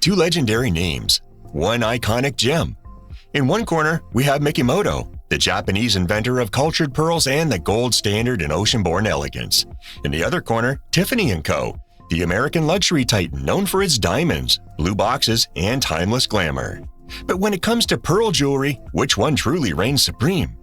Two legendary names, one iconic gem. In one corner, we have Mikimoto, the Japanese inventor of cultured pearls and the gold standard in ocean-born elegance. In the other corner, Tiffany Co, the American luxury titan known for its diamonds, blue boxes, and timeless glamour. But when it comes to pearl jewelry, which one truly reigns supreme?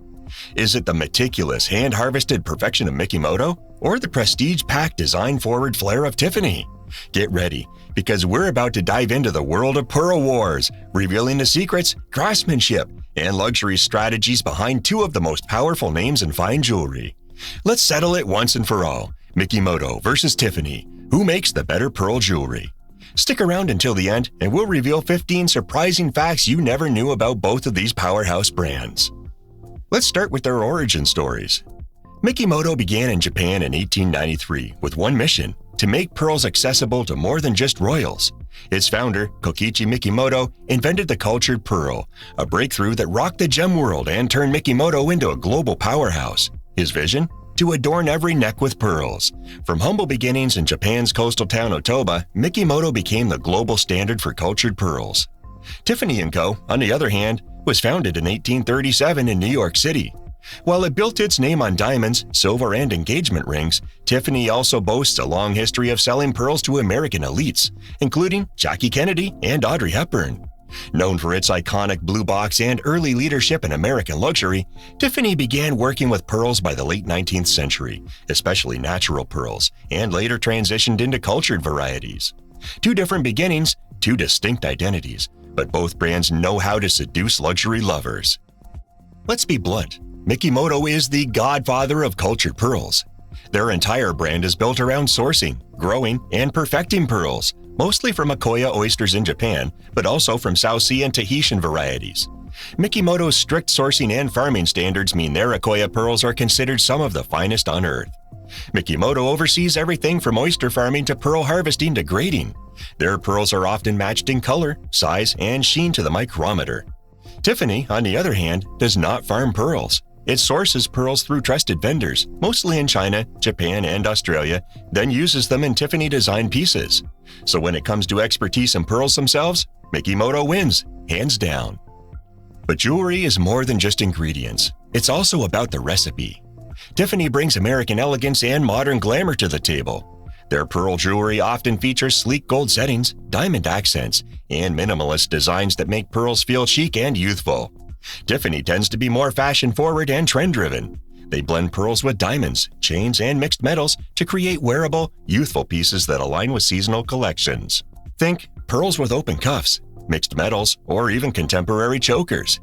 Is it the meticulous, hand-harvested perfection of Mikimoto, or the prestige-packed, design-forward flair of Tiffany? Get ready, because we're about to dive into the world of pearl wars, revealing the secrets, craftsmanship, and luxury strategies behind two of the most powerful names in fine jewelry. Let's settle it once and for all. Mikimoto versus Tiffany. Who makes the better pearl jewelry? Stick around until the end, and we'll reveal 15 surprising facts you never knew about both of these powerhouse brands. Let's start with their origin stories. Mikimoto began in Japan in 1893 with one mission: to make pearls accessible to more than just royals. Its founder, Kokichi Mikimoto, invented the cultured pearl, a breakthrough that rocked the gem world and turned Mikimoto into a global powerhouse. His vision? To adorn every neck with pearls. From humble beginnings in Japan's coastal town Otoba, Mikimoto became the global standard for cultured pearls. Tiffany Co, on the other hand, was founded in 1837 in New York City. While it built its name on diamonds, silver, and engagement rings, Tiffany also boasts a long history of selling pearls to American elites, including Jackie Kennedy and Audrey Hepburn. Known for its iconic blue box and early leadership in American luxury, Tiffany began working with pearls by the late 19th century, especially natural pearls, and later transitioned into cultured varieties. Two different beginnings, two distinct identities, but both brands know how to seduce luxury lovers. Let's be blunt. Mikimoto is the godfather of cultured pearls. Their entire brand is built around sourcing, growing, and perfecting pearls, mostly from Akoya oysters in Japan, but also from South Sea and Tahitian varieties. Mikimoto's strict sourcing and farming standards mean their Akoya pearls are considered some of the finest on earth. Mikimoto oversees everything from oyster farming to pearl harvesting to grading. Their pearls are often matched in color, size, and sheen to the micrometer. Tiffany, on the other hand, does not farm pearls. It sources pearls through trusted vendors, mostly in China, Japan, and Australia, then uses them in Tiffany-designed pieces. So when it comes to expertise in pearls themselves, Mikimoto wins, hands down. But jewelry is more than just ingredients. It's also about the recipe. Tiffany brings American elegance and modern glamour to the table. Their pearl jewelry often features sleek gold settings, diamond accents, and minimalist designs that make pearls feel chic and youthful. Tiffany tends to be more fashion-forward and trend-driven. They blend pearls with diamonds, chains, and mixed metals to create wearable, youthful pieces that align with seasonal collections. Think pearls with open cuffs, mixed metals, or even contemporary chokers.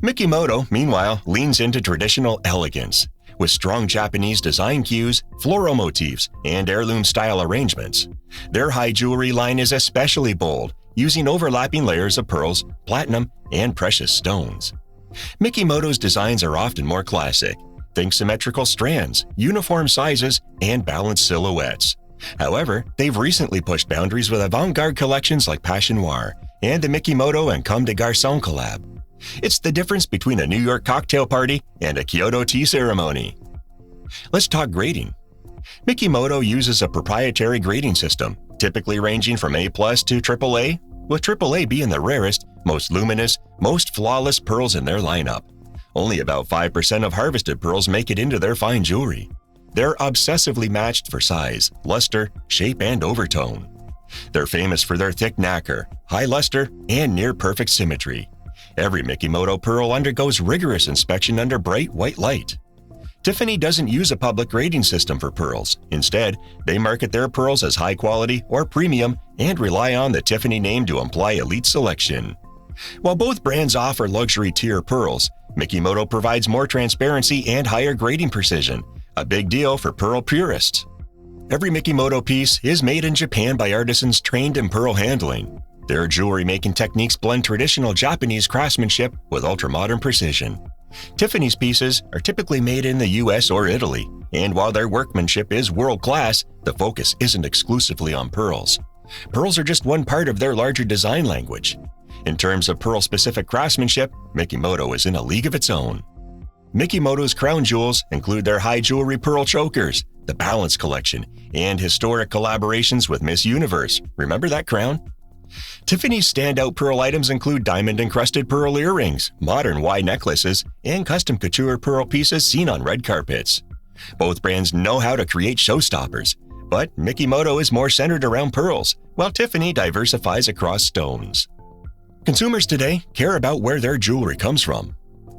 Mikimoto, meanwhile, leans into traditional elegance, with strong Japanese design cues, floral motifs, and heirloom-style arrangements. Their high jewelry line is especially bold, using overlapping layers of pearls, platinum, and precious stones. Mikimoto's designs are often more classic. Think symmetrical strands, uniform sizes, and balanced silhouettes. However, they've recently pushed boundaries with avant-garde collections like Passion Noir and the Mikimoto and Comme des Garçons collab. It's the difference between a New York cocktail party and a Kyoto tea ceremony. Let's talk grading. Mikimoto uses a proprietary grading system, typically ranging from A+ to AAA, with AAA being the rarest, most luminous, most flawless pearls in their lineup. Only about 5% of harvested pearls make it into their fine jewelry. They're obsessively matched for size, luster, shape, and overtone. They're famous for their thick nacre, high luster, and near-perfect symmetry. Every Mikimoto pearl undergoes rigorous inspection under bright white light. Tiffany doesn't use a public grading system for pearls. Instead, they market their pearls as high quality or premium and rely on the Tiffany name to imply elite selection. While both brands offer luxury tier pearls, Mikimoto provides more transparency and higher grading precision, a big deal for pearl purists. Every Mikimoto piece is made in Japan by artisans trained in pearl handling. Their jewelry-making techniques blend traditional Japanese craftsmanship with ultra-modern precision. Tiffany's pieces are typically made in the US or Italy, and while their workmanship is world-class, the focus isn't exclusively on pearls. Pearls are just one part of their larger design language. In terms of pearl-specific craftsmanship, Mikimoto is in a league of its own. Mikimoto's crown jewels include their high jewelry pearl chokers, the Balance Collection, and historic collaborations with Miss Universe. Remember that crown? Tiffany's standout pearl items include diamond-encrusted pearl earrings, modern Y necklaces, and custom couture pearl pieces seen on red carpets. Both brands know how to create showstoppers, but Mikimoto is more centered around pearls, while Tiffany diversifies across stones. Consumers today care about where their jewelry comes from.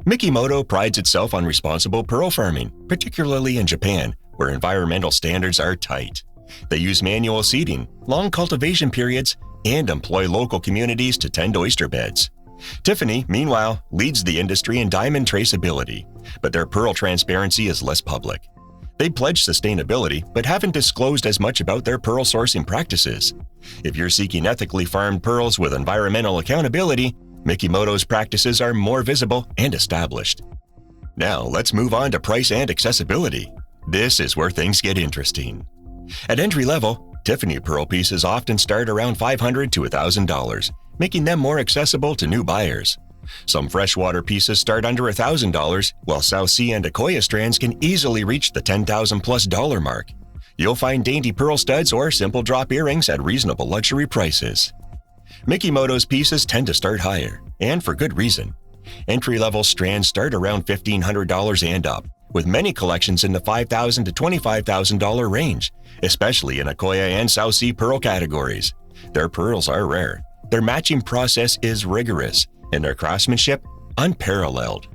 Mikimoto prides itself on responsible pearl farming, particularly in Japan, where environmental standards are tight. They use manual seeding, long cultivation periods, and employ local communities to tend oyster beds. Tiffany, meanwhile, leads the industry in diamond traceability, but their pearl transparency is less public. They pledge sustainability, but haven't disclosed as much about their pearl sourcing practices. If you're seeking ethically farmed pearls with environmental accountability, Mikimoto's practices are more visible and established. Now, let's move on to price and accessibility. This is where things get interesting. At entry level, Tiffany pearl pieces often start around $500 to $1,000, making them more accessible to new buyers. Some freshwater pieces start under $1,000, while South Sea and Akoya strands can easily reach the $10,000+ mark. You'll find dainty pearl studs or simple drop earrings at reasonable luxury prices. Mikimoto's pieces tend to start higher, and for good reason. Entry-level strands start around $1,500 and up, with many collections in the $5,000 to $25,000 range, especially in Akoya and South Sea pearl categories. Their pearls are rare, their matching process is rigorous, and their craftsmanship unparalleled.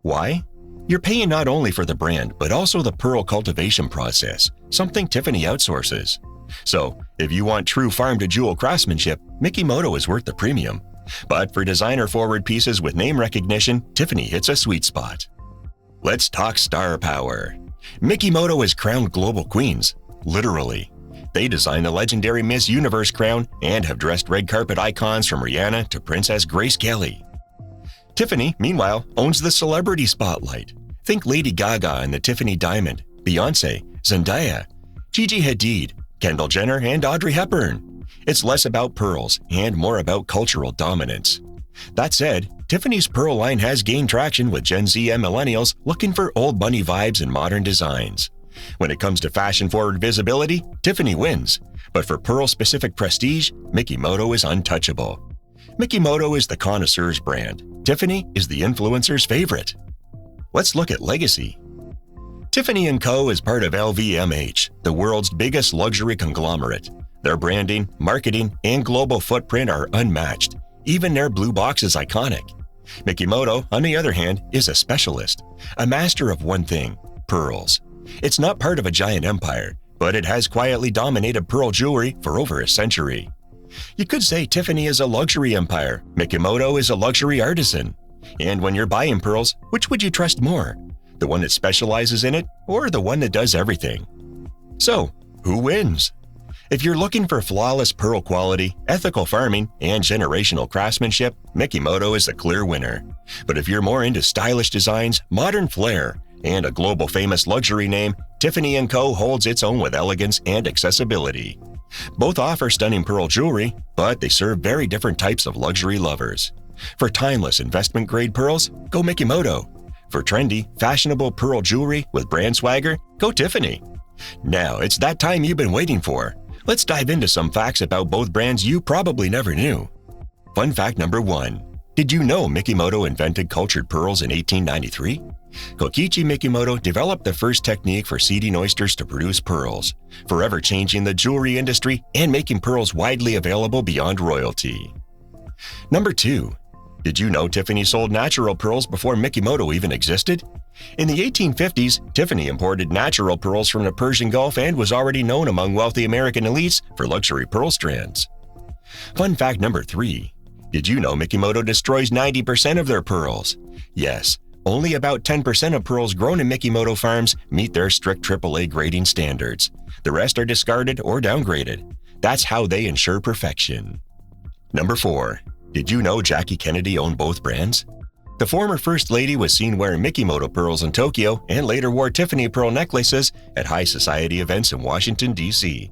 Why? You're paying not only for the brand, but also the pearl cultivation process, something Tiffany outsources. So, if you want true farm-to-jewel craftsmanship, Mikimoto is worth the premium. But for designer-forward pieces with name recognition, Tiffany hits a sweet spot. Let's talk star power. Mikimoto has crowned global queens, literally. They designed the legendary Miss Universe crown and have dressed red carpet icons from Rihanna to Princess Grace Kelly. Tiffany, meanwhile, owns the celebrity spotlight. Think Lady Gaga and the Tiffany Diamond, Beyoncé, Zendaya, Gigi Hadid, Kendall Jenner, and Audrey Hepburn. It's less about pearls and more about cultural dominance. That said, Tiffany's pearl line has gained traction with Gen Z and millennials looking for old money vibes and modern designs. When it comes to fashion-forward visibility, Tiffany wins. But for pearl-specific prestige, Mikimoto is untouchable. Mikimoto is the connoisseur's brand. Tiffany is the influencer's favorite. Let's look at legacy. Tiffany Co. is part of LVMH, the world's biggest luxury conglomerate. Their branding, marketing, and global footprint are unmatched. Even their blue box is iconic. Mikimoto, on the other hand, is a specialist, a master of one thing: pearls. It's not part of a giant empire, but it has quietly dominated pearl jewelry for over a century. You could say Tiffany is a luxury empire, Mikimoto is a luxury artisan. And when you're buying pearls, which would you trust more? The one that specializes in it, or the one that does everything? So, who wins? If you're looking for flawless pearl quality, ethical farming, and generational craftsmanship, Mikimoto is a clear winner. But if you're more into stylish designs, modern flair, and a global famous luxury name, Tiffany Co. holds its own with elegance and accessibility. Both offer stunning pearl jewelry, but they serve very different types of luxury lovers. For timeless investment-grade pearls, go Mikimoto. For trendy, fashionable pearl jewelry with brand swagger, go Tiffany. Now, it's that time you've been waiting for. Let's dive into some facts about both brands you probably never knew. Fun fact number 1. Did you know Mikimoto invented cultured pearls in 1893? Kokichi Mikimoto developed the first technique for seeding oysters to produce pearls, forever changing the jewelry industry and making pearls widely available beyond royalty. Number 2. Did you know Tiffany sold natural pearls before Mikimoto even existed? In the 1850s, Tiffany imported natural pearls from the Persian Gulf and was already known among wealthy American elites for luxury pearl strands. Fun fact number 3. Did you know Mikimoto destroys 90% of their pearls? Yes, only about 10% of pearls grown in Mikimoto farms meet their strict AAA grading standards. The rest are discarded or downgraded. That's how they ensure perfection. Number 4. Did you know Jackie Kennedy owned both brands? The former First Lady was seen wearing Mikimoto pearls in Tokyo and later wore Tiffany pearl necklaces at high society events in Washington, D.C.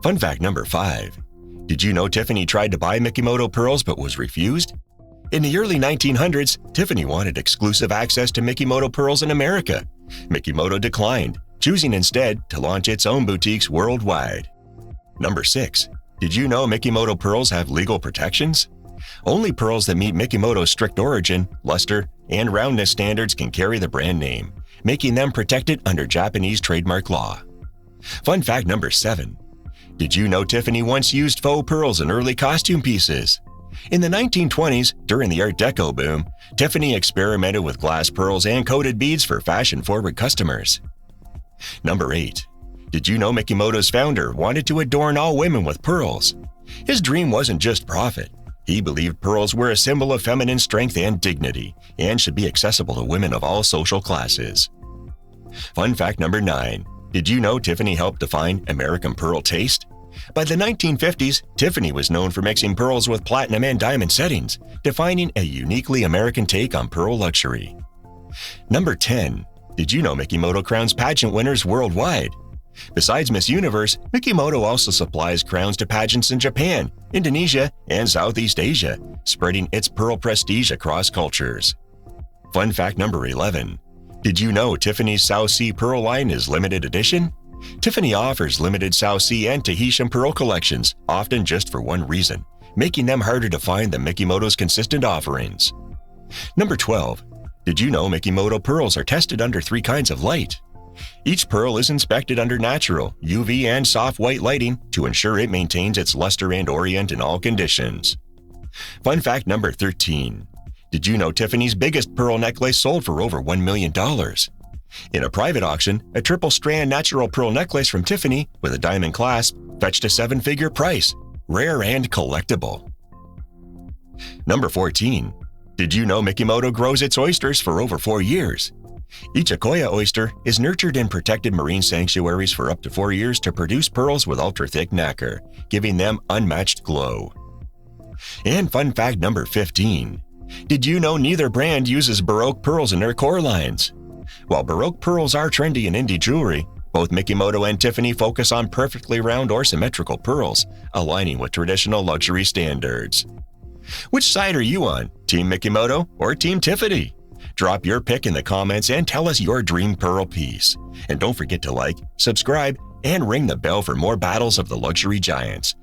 Fun fact number 5. Did you know Tiffany tried to buy Mikimoto pearls but was refused? In the early 1900s, Tiffany wanted exclusive access to Mikimoto pearls in America. Mikimoto declined, choosing instead to launch its own boutiques worldwide. Number 6. Did you know Mikimoto pearls have legal protections? Only pearls that meet Mikimoto's strict origin, luster, and roundness standards can carry the brand name, making them protected under Japanese trademark law. Fun fact number 7. Did you know Tiffany once used faux pearls in early costume pieces? In the 1920s, during the Art Deco boom, Tiffany experimented with glass pearls and coated beads for fashion-forward customers. Number 8. Did you know Mikimoto's founder wanted to adorn all women with pearls? His dream wasn't just profit. He believed pearls were a symbol of feminine strength and dignity, and should be accessible to women of all social classes. Fun fact number 9. Did you know Tiffany helped define American pearl taste? By the 1950s, Tiffany was known for mixing pearls with platinum and diamond settings, defining a uniquely American take on pearl luxury. Number 10. Did you know Mikimoto crowns pageant winners worldwide? Besides Miss Universe, Mikimoto also supplies crowns to pageants in Japan, Indonesia, and Southeast Asia, spreading its pearl prestige across cultures. Fun fact number 11. Did you know Tiffany's South Sea pearl line is limited edition? Tiffany offers limited South Sea and Tahitian pearl collections, often just for one reason, making them harder to find than Mikimoto's consistent offerings. Number 12. Did you know Mikimoto pearls are tested under 3 kinds of light? Each pearl is inspected under natural, UV, and soft white lighting to ensure it maintains its luster and orient in all conditions. Fun fact number 13. Did you know Tiffany's biggest pearl necklace sold for over $1 million? In a private auction, a triple-strand natural pearl necklace from Tiffany with a diamond clasp fetched a 7-figure price, rare and collectible. Number 14. Did you know Mikimoto grows its oysters for over 4 years? Each Akoya oyster is nurtured in protected marine sanctuaries for up to 4 years to produce pearls with ultra-thick nacre, giving them unmatched glow. And fun fact number 15. Did you know neither brand uses Baroque pearls in their core lines? While Baroque pearls are trendy in indie jewelry, both Mikimoto and Tiffany focus on perfectly round or symmetrical pearls, aligning with traditional luxury standards. Which side are you on, Team Mikimoto or Team Tiffany? Drop your pick in the comments and tell us your dream pearl piece. And don't forget to like, subscribe, and ring the bell for more battles of the luxury giants.